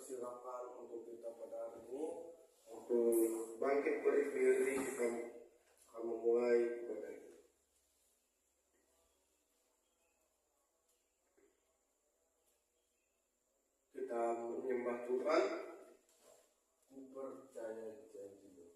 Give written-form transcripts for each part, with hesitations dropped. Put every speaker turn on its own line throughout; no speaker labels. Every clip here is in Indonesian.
persilakan untuk kita pada hari ini untuk bangkit berdiri, kita akan memulai ibadah ini. Kita menyembah Tuhan. Ku percaya janji-Mu.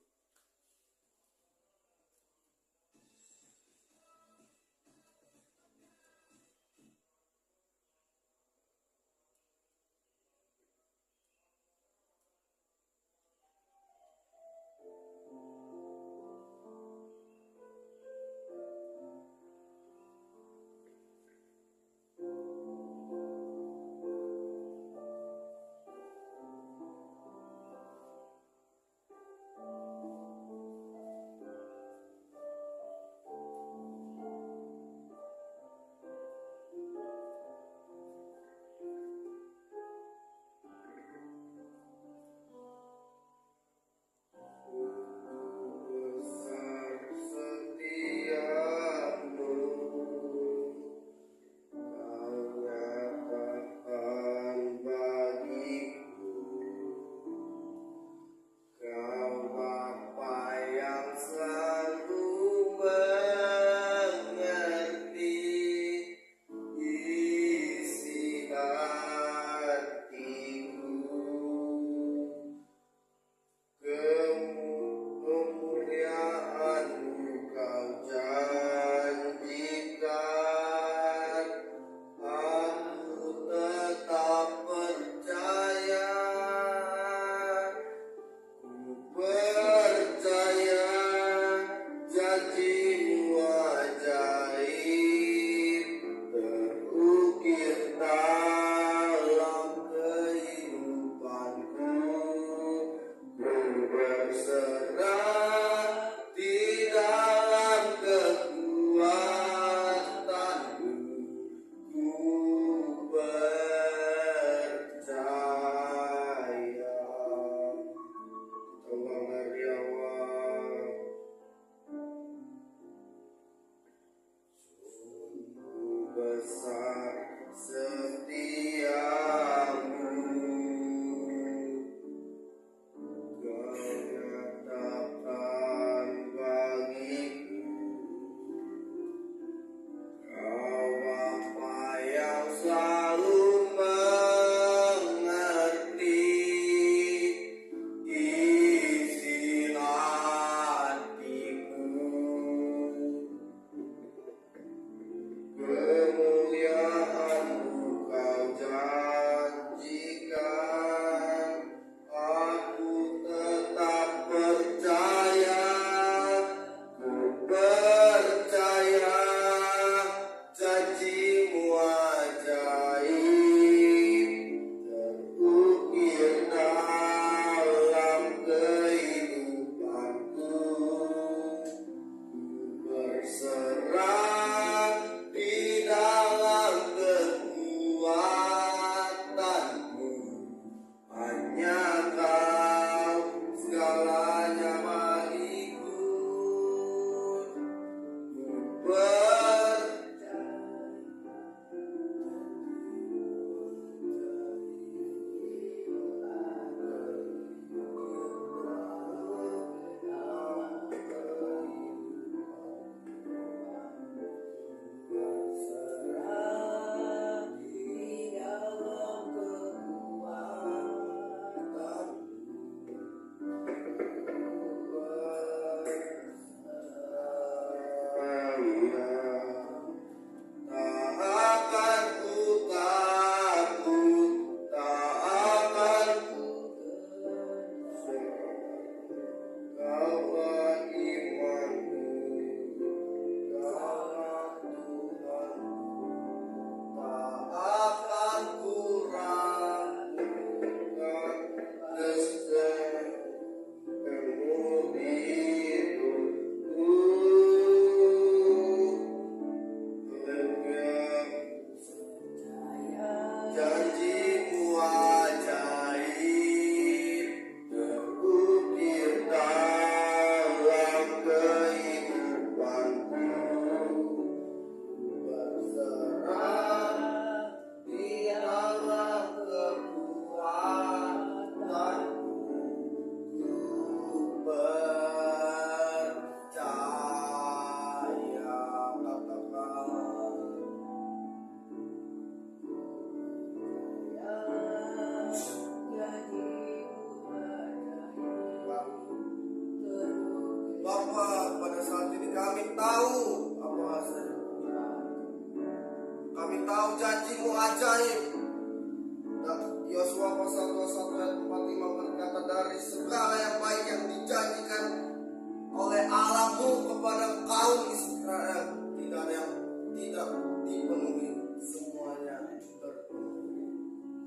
Allahmu kepada kaum Israel. Tidak ada yang tidak dipenuhi, semuanya terpenuhi.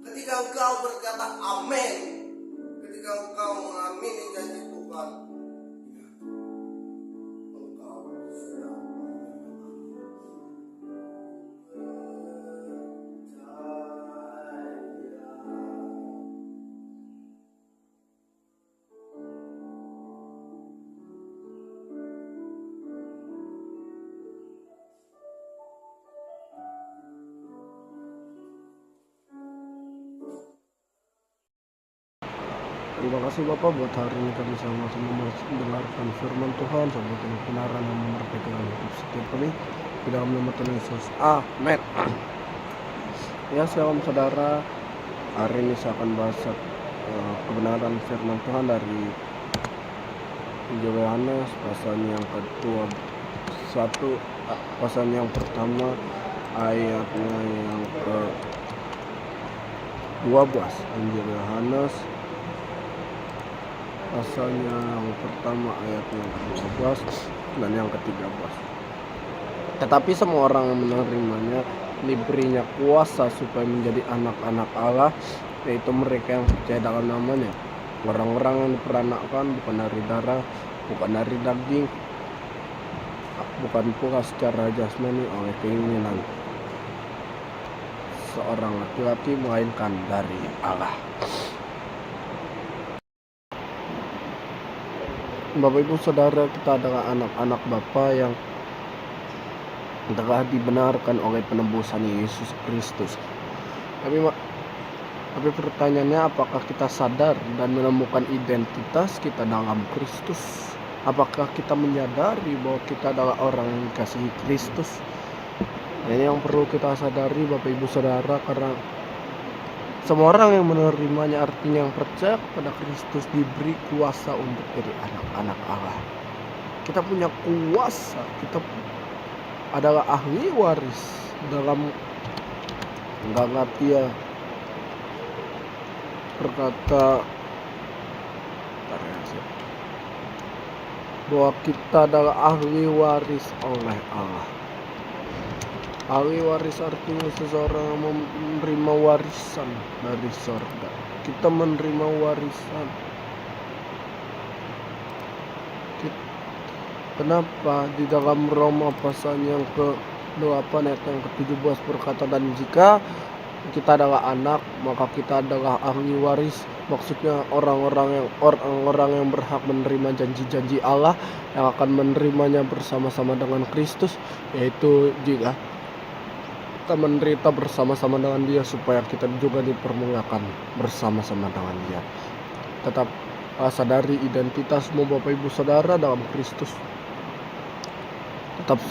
Ketika engkau berkata amin, ketika engkau mengamini janji Tuhan, engkau sudah
Terima kasih Bapak buat hari ini kami sama-sama mendengarkan firman Tuhan sebagai kebenaran yang memerdekakan hidup setiap kami di dalam nama Tuhan Yesus. Amin. Ya shalom saudara, hari ini saya akan bahas kebenaran firman Tuhan dari Injil Yohanes pasal yang ke-1, pasal yang pertama ayatnya yang ke-12. Injil Yohanes pasalnya yang pertama ayatnya yang ke-12 dan yang ke-13. Tetapi semua orang yang menerimanya diberinya kuasa supaya menjadi anak-anak Allah, yaitu mereka yang percaya dalam namanya. Orang-orang yang diperanakkan bukan dari darah, bukan dari daging, bukan pula secara jasmani oleh keinginan seorang laki-laki, melainkan dari Allah. Bapak Ibu Saudara, kita adalah anak-anak Bapa yang telah dibenarkan oleh penebusan Yesus Kristus. Tapi pertanyaannya, apakah kita sadar dan menemukan identitas kita dalam Kristus? Apakah kita menyadari bahwa kita adalah orang yang dikasihi Kristus? Ini yang perlu kita sadari Bapak Ibu Saudara, karena semua orang yang menerimanya, artinya yang percaya kepada Kristus, diberi kuasa untuk jadi anak-anak Allah. Kita punya kuasa, kita adalah ahli waris. Dalam Galatia berkata bahwa kita adalah ahli waris oleh Allah. Ahli waris artinya seseorang yang menerima warisan dari surga. Kita menerima warisan. Kenapa di dalam Roma pasal yang ke-8 ayat yang ke-17 berkata, dan jika kita adalah anak, maka kita adalah ahli waris. Maksudnya orang-orang yang berhak menerima janji-janji Allah, yang akan menerimanya bersama-sama dengan Kristus, yaitu jika kita menderita bersama-sama dengan Dia, supaya kita juga dipermuliakan bersama-sama dengan Dia. Tetap sadari identitasmu Bapak Ibu Saudara dalam Kristus. Tetap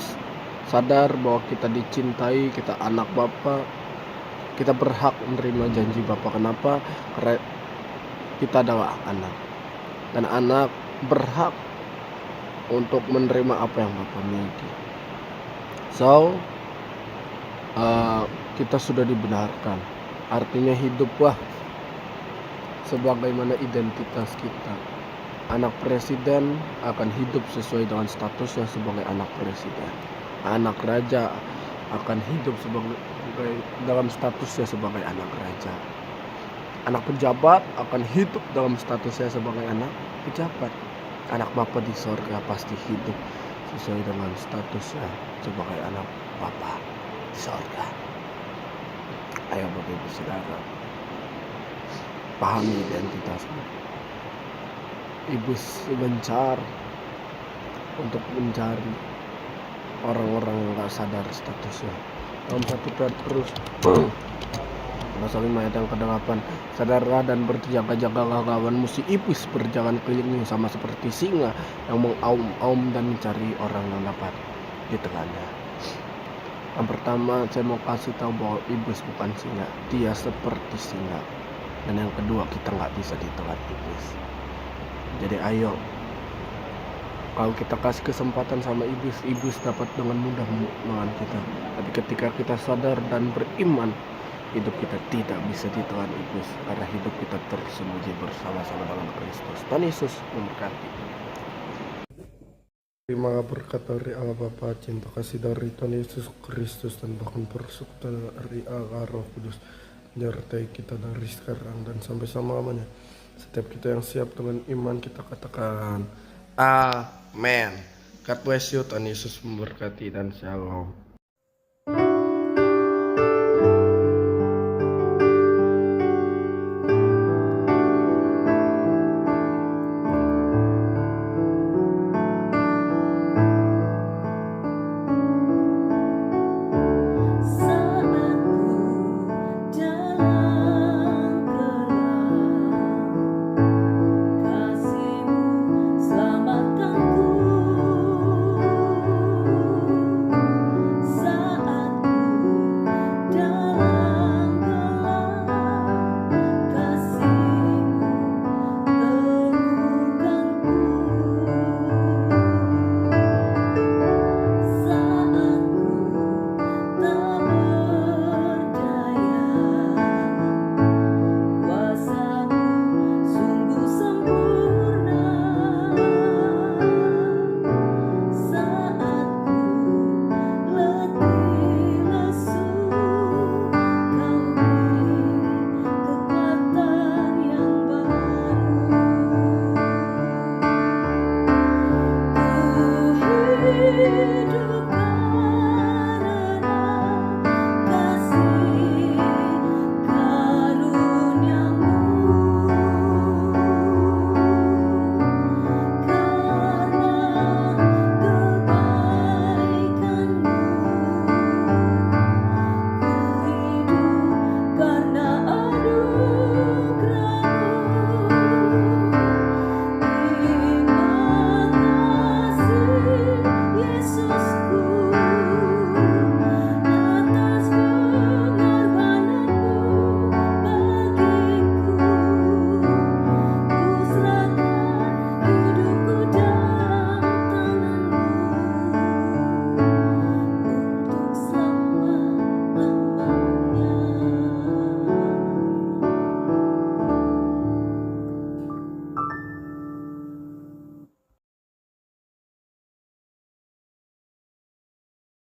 sadar bahwa kita dicintai, kita anak Bapa, kita berhak menerima janji Bapa. Kenapa? Karena kita adalah anak, dan anak berhak untuk menerima apa yang Bapa miliki. Kita sudah dibenarkan, artinya hiduplah sebagaimana identitas kita. Anak presiden akan hidup sesuai dengan statusnya sebagai anak presiden. Anak raja akan hidup dalam statusnya sebagai anak raja. Anak pejabat akan hidup dalam statusnya sebagai anak pejabat. Anak Bapa di sorga pasti hidup sesuai dengan statusnya sebagai anak Bapa di sorga. Ayo Bapak Ibu Saudara, pahami identitasmu. Iblis gencar untuk mencari orang-orang yang gak sadar statusnya. Dalam 1 Petrus pasal 5 ayat yang ke-8, sadarlah dan berjaga-jagalah, lawan musuh iblis berjalan keliling sama seperti singa yang mengaum-aum dan mencari orang yang dapat ditelannya. Yang pertama, saya mau kasih tahu bahwa iblis bukan singa, dia seperti singa. Dan yang kedua, kita gak bisa ditelan iblis. Jadi ayo, kalau kita kasih kesempatan sama iblis dapat dengan mudah melawan kita. Tapi ketika kita sadar dan beriman, hidup kita tidak bisa ditelan iblis, karena hidup kita tersembunyi bersama-sama dengan Kristus. Tuhan Yesus memberkati. Terima berkat dari Allah Bapa, cinta kasih dari Tuhan Yesus Kristus, dan bahkan persekutuan dari Allah Roh Kudus menyertai kita dari sekarang dan sampai selama-lamanya. Setiap kita yang siap dengan iman, kita katakan amin. God bless you, Tuhan Yesus memberkati dan shalom.